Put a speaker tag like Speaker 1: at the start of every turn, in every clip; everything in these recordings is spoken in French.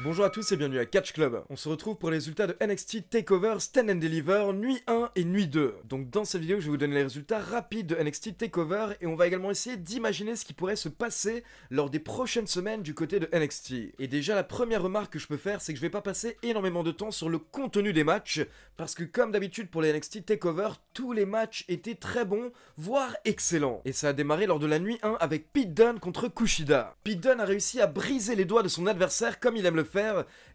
Speaker 1: Bonjour à tous et bienvenue à Catch Club. On se retrouve pour les résultats de NXT TakeOver Stand and Deliver nuit 1 et nuit 2. Donc dans cette vidéo, je vais vous donner les résultats rapides de NXT TakeOver et on va également essayer d'imaginer ce qui pourrait se passer lors des prochaines semaines du côté de NXT. Et déjà la première remarque que je peux faire, c'est que je vais pas passer énormément de temps sur le contenu des matchs parce que comme d'habitude pour les NXT TakeOver, tous les matchs étaient très bons, voire excellents. Et ça a démarré lors de la nuit 1 avec Pete Dunne contre Kushida. Pete Dunne a réussi à briser les doigts de son adversaire comme il aime le faire,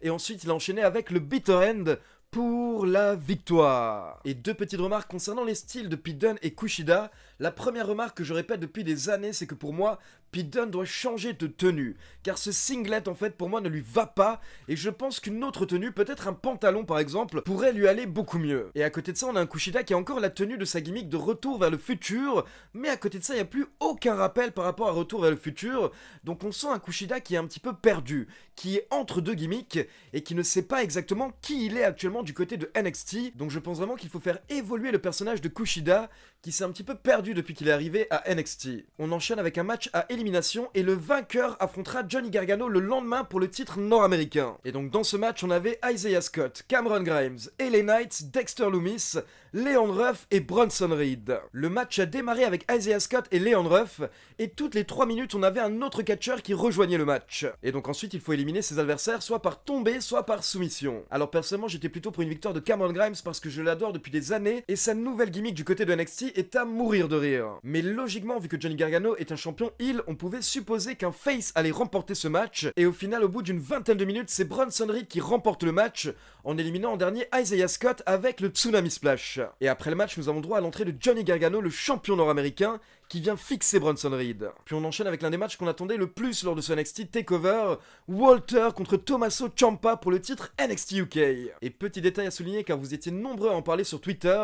Speaker 1: et ensuite il a enchaîné avec le Bitter End pour la victoire. Et deux petites remarques concernant les styles de Pete Dunne et Kushida. La première remarque que je répète depuis des années, c'est que pour moi, Pete Dunne doit changer de tenue, car ce singlet en fait pour moi ne lui va pas, et je pense qu'une autre tenue, peut-être un pantalon par exemple, pourrait lui aller beaucoup mieux. Et à côté de ça, on a un Kushida qui a encore la tenue de sa gimmick de Retour vers le futur, mais à côté de ça, il n'y a plus aucun rappel par rapport à Retour vers le futur, donc on sent un Kushida qui est un petit peu perdu, qui est entre deux gimmicks, et qui ne sait pas exactement qui il est actuellement du côté de NXT, donc je pense vraiment qu'il faut faire évoluer le personnage de Kushida, qui s'est un petit peu perdu depuis qu'il est arrivé à NXT. On enchaîne avec un match à élimination et le vainqueur affrontera Johnny Gargano le lendemain pour le titre nord-américain. Et donc dans ce match, on avait Isaiah Scott, Cameron Grimes, LA Knight, Dexter Lumis, Leon Ruff et Bronson Reed. Le match a démarré avec Isaiah Scott et Leon Ruff, et toutes les 3 minutes, on avait un autre catcheur qui rejoignait le match. Et donc ensuite, il faut éliminer ses adversaires soit par tombée, soit par soumission. Alors personnellement, j'étais plutôt pour une victoire de Cameron Grimes parce que je l'adore depuis des années, et sa nouvelle gimmick du côté de NXT est à mourir de rire. Mais logiquement, vu que Johnny Gargano est un champion heel, on pouvait supposer qu'un face allait remporter ce match, et au final, au bout d'une vingtaine de minutes, c'est Bronson Reed qui remporte le match, en éliminant en dernier Isaiah Scott avec le Tsunami Splash. Et après le match, nous avons droit à l'entrée de Johnny Gargano, le champion nord-américain, qui vient fixer Bronson Reed. Puis on enchaîne avec l'un des matchs qu'on attendait le plus lors de ce NXT TakeOver, Walter contre Tommaso Ciampa pour le titre NXT UK. Et petit détail à souligner car vous étiez nombreux à en parler sur Twitter,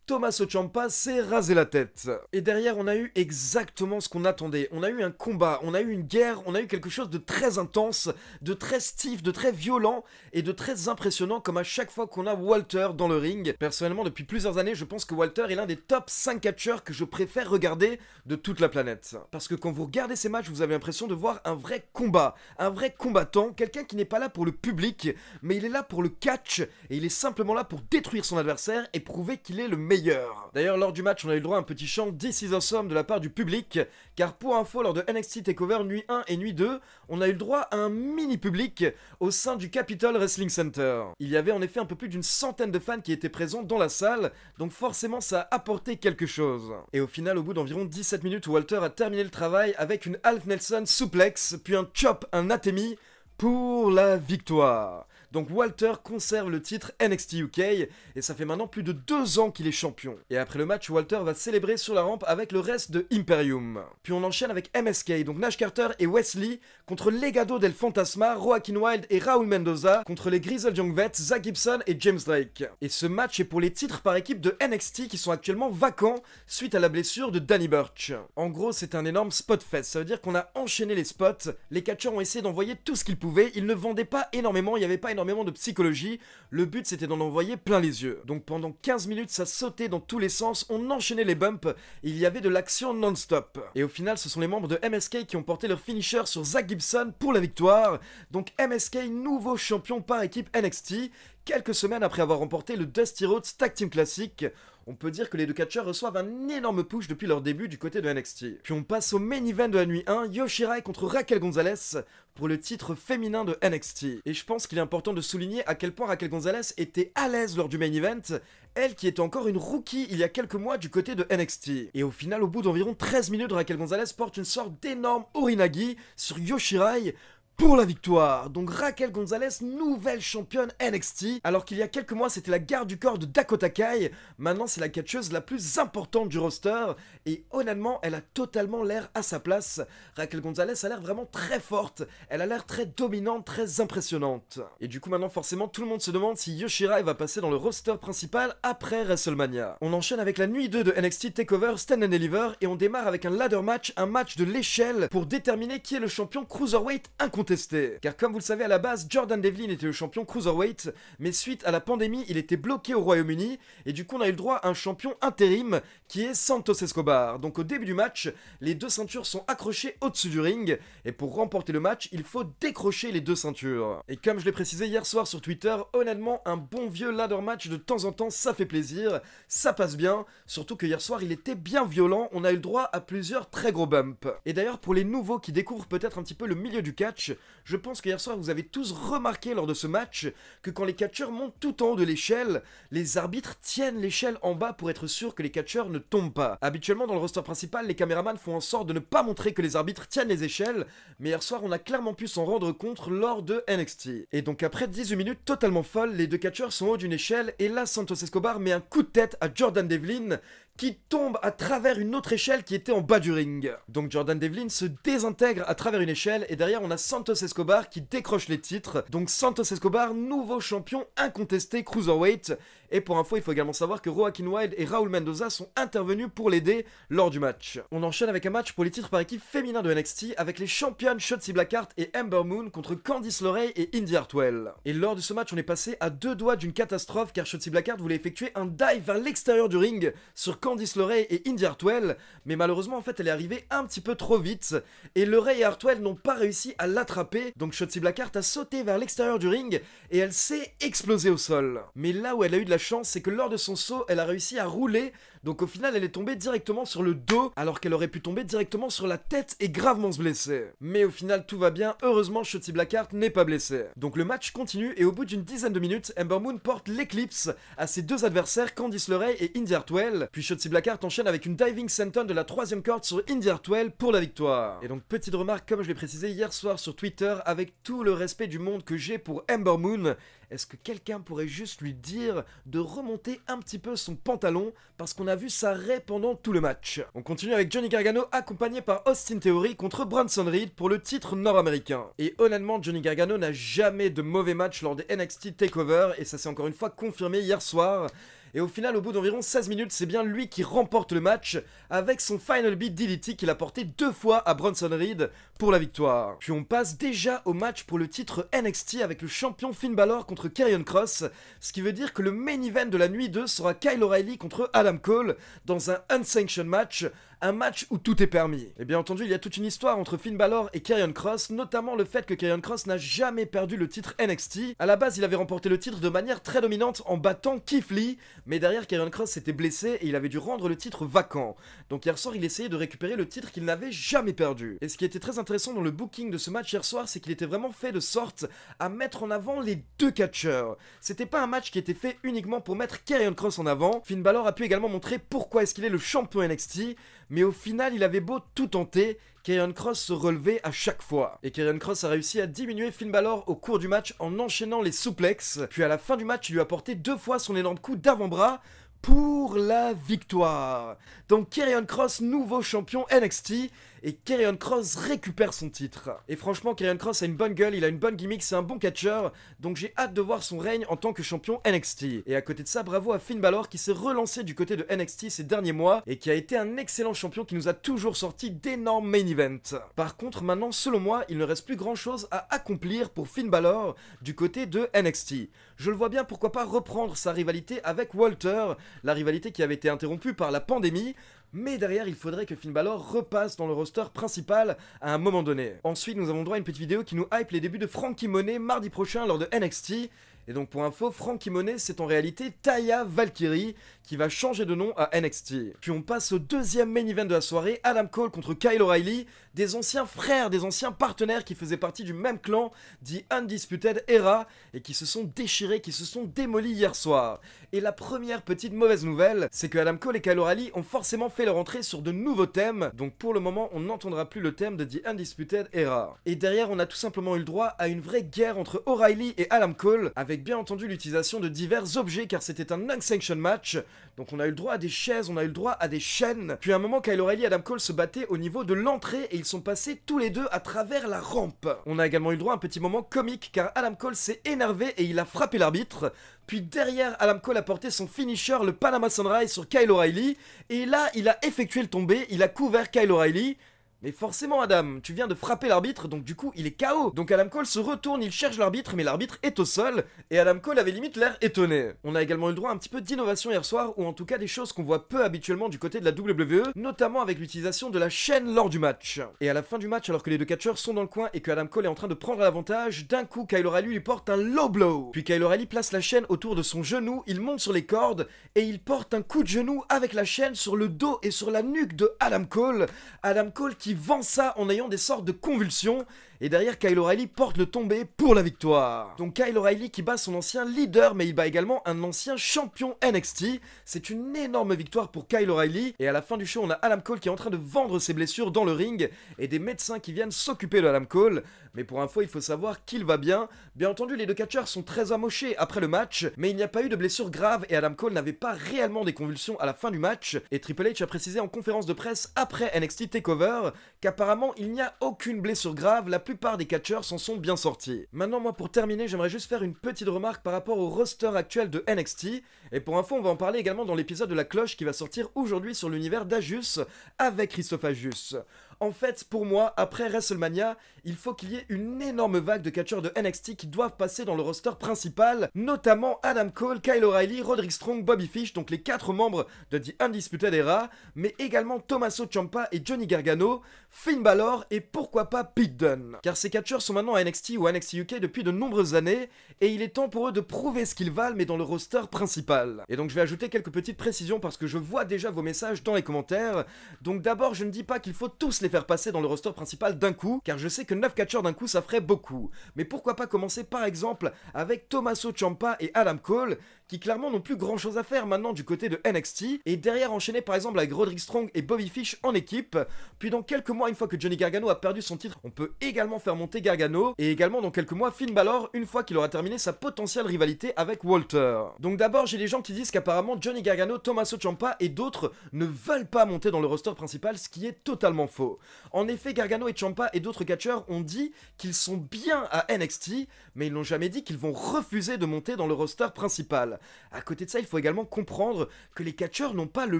Speaker 1: Tommaso Ciampa s'est rasé la tête. Et derrière, on a eu exactement ce qu'on attendait. On a eu un combat, on a eu une guerre, on a eu quelque chose de très intense, de très stiff, de très violent et de très impressionnant comme à chaque fois qu'on a Walter dans le ring. Personnellement, depuis plusieurs années, je pense que Walter est l'un des top 5 catcheurs que je préfère regarder de toute la planète. Parce que quand vous regardez ces matchs, vous avez l'impression de voir un vrai combat, un vrai combattant, quelqu'un qui n'est pas là pour le public, mais il est là pour le catch, et il est simplement là pour détruire son adversaire et prouver qu'il est le meilleur. D'ailleurs, lors du match, on a eu le droit à un petit chant This is awesome de la part du public, car pour info, lors de NXT TakeOver nuit 1 et nuit 2, on a eu le droit à un mini public au sein du Capitol Wrestling Center. Il y avait en effet un peu plus d'une centaine de fans qui étaient présents dans la salle, donc forcément ça a apporté quelque chose. Et au final, au bout d'environ 17 minutes, Walter a terminé le travail avec une Half Nelson suplex, puis un chop, un Atemi, pour la victoire. Donc Walter conserve le titre NXT UK et ça fait maintenant plus de 2 ans qu'il est champion. Et après le match, Walter va célébrer sur la rampe avec le reste de Imperium. Puis on enchaîne avec MSK, donc Nash Carter et Wesley contre Legado del Fantasma, Joaquin Wilde et Raúl Mendoza contre les Grizzled Young Vets, Zack Gibson et James Drake. Et ce match est pour les titres par équipe de NXT qui sont actuellement vacants suite à la blessure de Danny Burch. En gros, c'est un énorme spot fest, ça veut dire qu'on a enchaîné les spots, les catcheurs ont essayé d'envoyer tout ce qu'ils pouvaient, ils ne vendaient pas énormément, il n'y avait pas énormément de psychologie, le but c'était d'en envoyer plein les yeux. Donc pendant 15 minutes ça sautait dans tous les sens, on enchaînait les bumps, et il y avait de l'action non-stop. Et au final ce sont les membres de MSK qui ont porté leur finisher sur Zack Gibson pour la victoire, donc MSK nouveau champion par équipe NXT, quelques semaines après avoir remporté le Dusty Rhodes Tag Team Classic. On peut dire que les deux catcheurs reçoivent un énorme push depuis leur début du côté de NXT. Puis on passe au main event de la nuit 1, Yoshirai contre Raquel Gonzalez pour le titre féminin de NXT. Et je pense qu'il est important de souligner à quel point Raquel Gonzalez était à l'aise lors du main event, elle qui était encore une rookie il y a quelques mois du côté de NXT. Et au final, au bout d'environ 13 minutes, Raquel Gonzalez porte une sorte d'énorme Orinagi sur Yoshirai pour la victoire. Donc Raquel Gonzalez, nouvelle championne NXT, alors qu'il y a quelques mois c'était la garde du corps de Dakota Kai, maintenant c'est la catcheuse la plus importante du roster, et honnêtement elle a totalement l'air à sa place. Raquel Gonzalez a l'air vraiment très forte, elle a l'air très dominante, très impressionnante. Et du coup maintenant forcément tout le monde se demande si Yoshirai va passer dans le roster principal après WrestleMania. On enchaîne avec la nuit 2 de NXT TakeOver Stand and Deliver, et on démarre avec un ladder match, un match de l'échelle pour déterminer qui est le champion Cruiserweight incontesté. incontesté. Car comme vous le savez à la base, Jordan Devlin était le champion Cruiserweight, mais suite à la pandémie, il était bloqué au Royaume-Uni, et du coup on a eu le droit à un champion intérim, qui est Santos Escobar. Donc au début du match, les deux ceintures sont accrochées au-dessus du ring, et pour remporter le match, il faut décrocher les deux ceintures. Et comme je l'ai précisé hier soir sur Twitter, honnêtement, un bon vieux ladder match de temps en temps, ça fait plaisir, ça passe bien, surtout que hier soir il était bien violent, on a eu le droit à plusieurs très gros bumps. Et d'ailleurs pour les nouveaux qui découvrent peut-être un petit peu le milieu du catch, je pense que hier soir vous avez tous remarqué lors de ce match que quand les catcheurs montent tout en haut de l'échelle, les arbitres tiennent l'échelle en bas pour être sûr que les catcheurs ne tombent pas. Habituellement dans le roster principal, les caméramans font en sorte de ne pas montrer que les arbitres tiennent les échelles, mais hier soir on a clairement pu s'en rendre compte lors de NXT. Et donc après 18 minutes totalement folles, les deux catcheurs sont en haut d'une échelle et là Santos Escobar met un coup de tête à Jordan Devlin qui tombe à travers une autre échelle qui était en bas du ring. Donc Jordan Devlin se désintègre à travers une échelle et derrière on a Santos Escobar qui décroche les titres. Donc Santos Escobar, nouveau champion incontesté Cruiserweight. Et pour info, il faut également savoir que Joaquin Wilde et Raúl Mendoza sont intervenus pour l'aider lors du match. On enchaîne avec un match pour les titres par équipe féminin de NXT avec les championnes Shotzi Blackheart et Ember Moon contre Candice LeRae et Indi Hartwell. Et lors de ce match, on est passé à deux doigts d'une catastrophe car Shotzi Blackheart voulait effectuer un dive vers l'extérieur du ring sur Candice LeRae et Indi Hartwell, mais malheureusement en fait elle est arrivée un petit peu trop vite et LeRae et Hartwell n'ont pas réussi à l'attraper, donc Shotzi Blackheart a sauté vers l'extérieur du ring et elle s'est explosée au sol. Mais là où elle a eu de la chance, c'est que lors de son saut, elle a réussi à rouler, donc au final elle est tombée directement sur le dos, alors qu'elle aurait pu tomber directement sur la tête et gravement se blesser. Mais au final tout va bien, heureusement Shotzi Blackheart n'est pas blessée. Donc le match continue et au bout d'une dizaine de minutes, Ember Moon porte l'éclipse à ses deux adversaires Candice LeRae et Indi Hartwell, puis Shotzi Blackheart enchaîne avec une diving senton de la troisième corde sur Indi Hartwell pour la victoire. Et donc petite remarque, comme je l'ai précisé hier soir sur Twitter, avec tout le respect du monde que j'ai pour Ember Moon, est-ce que quelqu'un pourrait juste lui dire de remonter un petit peu son pantalon parce qu'on a vu sa raie pendant tout le match. On continue avec Johnny Gargano accompagné par Austin Theory contre Bronson Reed pour le titre nord-américain. Et honnêtement, Johnny Gargano n'a jamais de mauvais match lors des NXT TakeOver et ça s'est encore une fois confirmé hier soir. Et au final, au bout d'environ 16 minutes, c'est bien lui qui remporte le match avec son Final Beat DDT qu'il a porté deux fois à Bronson Reed pour la victoire. Puis on passe déjà au match pour le titre NXT avec le champion Finn Balor contre Karrion Kross, ce qui veut dire que le main event de la nuit 2 sera Kyle O'Reilly contre Adam Cole dans un unsanctioned match. Un match où tout est permis. Et bien entendu, il y a toute une histoire entre Finn Balor et Karrion Kross, notamment le fait que Karrion Kross n'a jamais perdu le titre NXT. À la base, il avait remporté le titre de manière très dominante en battant Keith Lee, mais derrière, Karrion Kross s'était blessé et il avait dû rendre le titre vacant. Donc hier soir, il essayait de récupérer le titre qu'il n'avait jamais perdu. Et ce qui était très intéressant dans le booking de ce match hier soir, c'est qu'il était vraiment fait de sorte à mettre en avant les deux catcheurs. C'était pas un match qui était fait uniquement pour mettre Karrion Kross en avant. Finn Balor a pu également montrer pourquoi est-ce qu'il est le champion NXT, mais au final, il avait beau tout tenter, Karrion Kross se relevait à chaque fois. Et Karrion Kross a réussi à diminuer Finn Balor au cours du match en enchaînant les suplexes. Puis à la fin du match, il lui a porté deux fois son énorme coup d'avant-bras pour la victoire. Donc Karrion Kross, nouveau champion NXT, et Karrion Kross récupère son titre. Et franchement, Karrion Kross a une bonne gueule, il a une bonne gimmick, c'est un bon catcheur, donc j'ai hâte de voir son règne en tant que champion NXT. Et à côté de ça, bravo à Finn Balor qui s'est relancé du côté de NXT ces derniers mois, et qui a été un excellent champion qui nous a toujours sorti d'énormes main events. Par contre, maintenant, selon moi, il ne reste plus grand chose à accomplir pour Finn Balor du côté de NXT. Je le vois bien, pourquoi pas reprendre sa rivalité avec Walter, la rivalité qui avait été interrompue par la pandémie, mais derrière il faudrait que Finn Balor repasse dans le roster principal à un moment donné. Ensuite nous avons droit à une petite vidéo qui nous hype les débuts de Frankie Monet mardi prochain lors de NXT. Et donc pour info, Frankie Monet c'est en réalité Taya Valkyrie qui va changer de nom à NXT. Puis on passe au deuxième main event de la soirée, Adam Cole contre Kyle O'Reilly, des anciens frères, des anciens partenaires qui faisaient partie du même clan, dit Undisputed Era, et qui se sont déchirés, qui se sont démolis hier soir. Et la première petite mauvaise nouvelle, c'est que Adam Cole et Kyle O'Reilly ont forcément fait leur entrée sur de nouveaux thèmes, donc pour le moment on n'entendra plus le thème de The Undisputed Era. Et derrière on a tout simplement eu le droit à une vraie guerre entre O'Reilly et Adam Cole, avec bien entendu l'utilisation de divers objets car c'était un unsanctioned match. Donc on a eu le droit à des chaises, on a eu le droit à des chaînes. Puis à un moment, Kyle O'Reilly et Adam Cole se battaient au niveau de l'entrée et ils sont passés tous les deux à travers la rampe. On a également eu le droit à un petit moment comique car Adam Cole s'est énervé et il a frappé l'arbitre. Puis derrière, Adam Cole a porté son finisher, le Panama Sunrise sur Kyle O'Reilly. Et là, il a effectué le tombé, il a couvert Kyle O'Reilly. Mais forcément Adam, tu viens de frapper l'arbitre, donc du coup il est KO. Donc Adam Cole se retourne, il cherche l'arbitre, mais l'arbitre est au sol, et Adam Cole avait limite l'air étonné. On a également eu le droit à un petit peu d'innovation hier soir, ou en tout cas des choses qu'on voit peu habituellement du côté de la WWE, notamment avec l'utilisation de la chaîne lors du match. Et à la fin du match, alors que les deux catcheurs sont dans le coin et que Adam Cole est en train de prendre l'avantage, d'un coup Kyle O'Reilly lui porte un low blow. Puis Kyle O'Reilly place la chaîne autour de son genou, il monte sur les cordes, et il porte un coup de genou avec la chaîne sur le dos et sur la nuque de Adam Cole. Adam Cole qui vend ça en ayant des sortes de convulsions. Et derrière, Kyle O'Reilly porte le tombé pour la victoire. Donc Kyle O'Reilly qui bat son ancien leader, mais il bat également un ancien champion NXT. C'est une énorme victoire pour Kyle O'Reilly. Et à la fin du show, on a Adam Cole qui est en train de vendre ses blessures dans le ring, et des médecins qui viennent s'occuper de Adam Cole. Mais pour info, il faut savoir qu'il va bien. Bien entendu, les deux catcheurs sont très amochés après le match, mais il n'y a pas eu de blessures graves et Adam Cole n'avait pas réellement des convulsions à la fin du match. Et Triple H a précisé en conférence de presse après NXT TakeOver qu'apparemment il n'y a aucune blessure grave, la plupart des catcheurs s'en sont bien sortis. Maintenant, moi pour terminer, j'aimerais juste faire une petite remarque par rapport au roster actuel de NXT. Et pour info, on va en parler également dans l'épisode de la cloche qui va sortir aujourd'hui sur l'univers d'Ajus avec Christophe Ajus. En fait, pour moi, après WrestleMania, il faut qu'il y ait une énorme vague de catcheurs de NXT qui doivent passer dans le roster principal, notamment Adam Cole, Kyle O'Reilly, Roderick Strong, Bobby Fish, donc les 4 membres de The Undisputed Era, mais également Tommaso Ciampa et Johnny Gargano, Finn Balor et pourquoi pas Pete Dunne. Car ces catcheurs sont maintenant à NXT ou à NXT UK depuis de nombreuses années, et il est temps pour eux de prouver ce qu'ils valent, mais dans le roster principal. Et donc je vais ajouter quelques petites précisions parce que je vois déjà vos messages dans les commentaires. Donc d'abord, je ne dis pas qu'il faut tous les faire passer dans le roster principal d'un coup, car je sais que 9 catcheurs d'un coup ça ferait beaucoup. Mais pourquoi pas commencer par exemple avec Tommaso Ciampa et Adam Cole, qui clairement n'ont plus grand chose à faire maintenant du côté de NXT, et derrière enchaîner par exemple avec Roderick Strong et Bobby Fish en équipe, puis dans quelques mois, une fois que Johnny Gargano a perdu son titre, on peut également faire monter Gargano, et également dans quelques mois Finn Balor, une fois qu'il aura terminé sa potentielle rivalité avec Walter. Donc d'abord j'ai des gens qui disent qu'apparemment Johnny Gargano, Tommaso Ciampa et d'autres ne veulent pas monter dans le roster principal, ce qui est totalement faux. En effet, Gargano et Ciampa et d'autres catcheurs ont dit qu'ils sont bien à NXT, mais ils n'ont jamais dit qu'ils vont refuser de monter dans le roster principal. À côté de ça, il faut également comprendre que les catcheurs n'ont pas le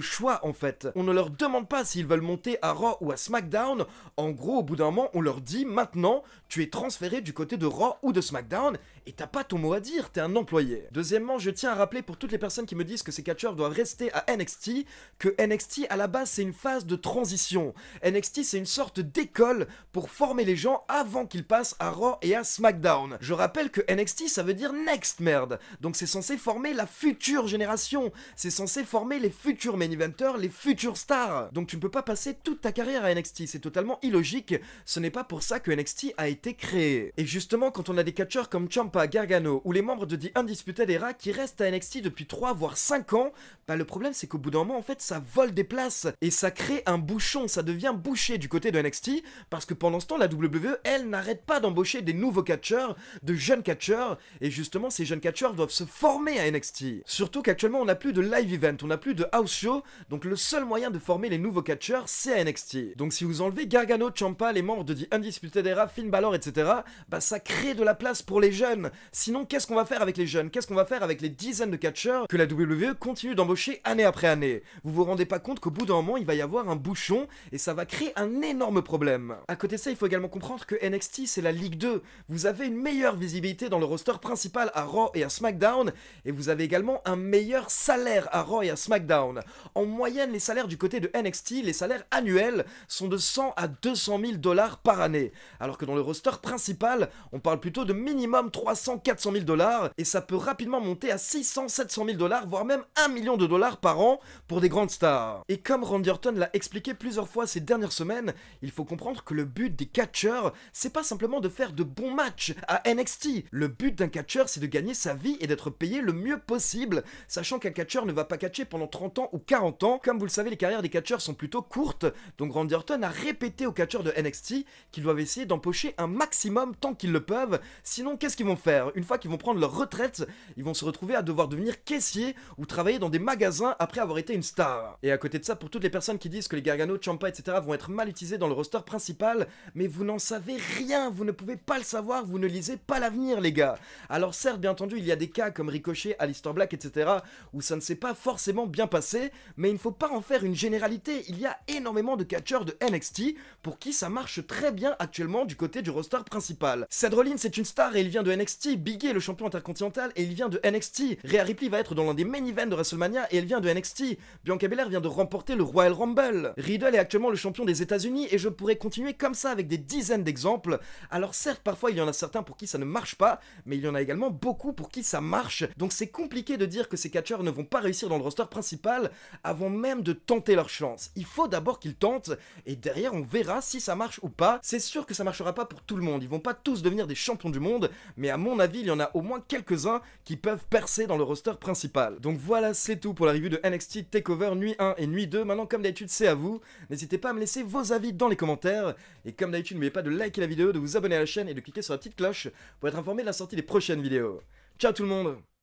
Speaker 1: choix en fait. On ne leur demande pas s'ils veulent monter à Raw ou à SmackDown. En gros, au bout d'un moment, on leur dit maintenant, tu es transféré du côté de Raw ou de SmackDown et t'as pas ton mot à dire, t'es un employé. Deuxièmement, je tiens à rappeler pour toutes les personnes qui me disent que ces catcheurs doivent rester à NXT, que NXT à la base c'est une phase de transition. NXT c'est une sorte d'école pour former les gens avant qu'ils passent à Raw et à SmackDown. Je rappelle que NXT ça veut dire next merde, donc c'est censé former la future génération, c'est censé former les futurs main eventers, les futures stars. Donc tu ne peux pas passer toute ta carrière à NXT, c'est totalement illogique, ce n'est pas pour ça que NXT a été créé. Et justement quand on a des catcheurs comme Ciampa, Gargano ou les membres de The Undisputed Era qui restent à NXT depuis 3 voire 5 ans, bah le problème c'est qu'au bout d'un moment en fait ça vole des places et ça crée un bouchon, ça devient bouché du côté de NXT parce que pendant ce temps la WWE elle n'arrête pas d'embaucher des nouveaux catcheurs, de jeunes catcheurs, et justement ces jeunes catcheurs doivent se former à NXT. Surtout qu'actuellement on n'a plus de live event, on n'a plus de house show, donc le seul moyen de former les nouveaux catcheurs c'est à NXT. Donc si vous enlevez Gargano, Ciampa, les membres de The Undisputed Era, Finn Balor, etc., bah ça crée de la place pour les jeunes. Sinon qu'est-ce qu'on va faire avec les jeunes? Qu'est-ce qu'on va faire avec les dizaines de catcheurs que la WWE continue d'embaucher année après année? Vous vous rendez pas compte qu'au bout d'un moment il va y avoir un bouchon et ça va créer un énorme problème. À côté de ça, il faut également comprendre que NXT c'est la Ligue 2. Vous avez une meilleure visibilité dans le roster principal à Raw et à SmackDown, et vous avez également un meilleur salaire à Raw et à SmackDown. En moyenne, les salaires du côté de NXT, les salaires annuels sont de 100 à 200 000 $ par année, alors que dans le roster principal, on parle plutôt de minimum 300-400 000 $, et ça peut rapidement monter à 600-700 000 $, voire même 1 million de dollars par an pour des grandes stars. Et comme Randy Orton l'a expliqué plusieurs fois ces dernières semaines, il faut comprendre que le but des catcheurs, c'est pas simplement de faire de bons matchs à NXT. Le but d'un catcheur, c'est de gagner sa vie et d'être payé le mieux possible, sachant qu'un catcheur ne va pas catcher pendant 30 ans ou 40 ans. Comme vous le savez, les carrières des catcheurs sont plutôt courtes, donc Randy Orton a répété aux catcheurs de NXT qu'ils doivent essayer d'empocher un maximum tant qu'ils le peuvent, sinon qu'est-ce qu'ils vont faire. Une fois qu'ils vont prendre leur retraite, ils vont se retrouver à devoir devenir caissiers ou travailler dans des magasins après avoir été une star. Et à côté de ça, pour toutes les personnes qui disent que les Gargano, Ciampa, etc. vont être mal utilisés dans le roster principal, mais vous n'en savez rien, vous ne pouvez pas le savoir, vous ne lisez pas l'avenir, les gars. Alors certes, bien entendu, il y a des cas comme Ricochet, Aleister Black, etc. où ça ne s'est pas forcément bien passé, mais il ne faut pas en faire une généralité. Il y a énormément de catcheurs de NXT pour qui ça marche très bien actuellement du côté du roster principal. Seth Rollins c'est une star et il vient de NXT, Big E est le champion intercontinental et il vient de NXT, Rhea Ripley va être dans l'un des main events de WrestleMania et elle vient de NXT, Bianca Belair vient de remporter le Royal Rumble, Riddle est actuellement le champion des États-Unis et je pourrais continuer comme ça avec des dizaines d'exemples. Alors certes, parfois il y en a certains pour qui ça ne marche pas, mais il y en a également beaucoup pour qui ça marche, donc c'est compliqué de dire que ces catcheurs ne vont pas réussir dans le roster principal avant même de tenter leur chance. Il faut d'abord qu'ils tentent, et derrière on verra si ça marche ou pas. C'est sûr que ça marchera pas pour tout le monde, ils vont pas tous devenir des champions du monde, mais à mon avis il y en a au moins quelques-uns qui peuvent percer dans le roster principal. Donc voilà, c'est tout pour la review de NXT TakeOver Nuit 1 et Nuit 2. Maintenant comme d'habitude c'est à vous, n'hésitez pas à me laisser vos avis dans les commentaires, et comme d'habitude n'oubliez pas de liker la vidéo, de vous abonner à la chaîne et de cliquer sur la petite cloche pour être informé de la sortie des prochaines vidéos. Ciao tout le monde!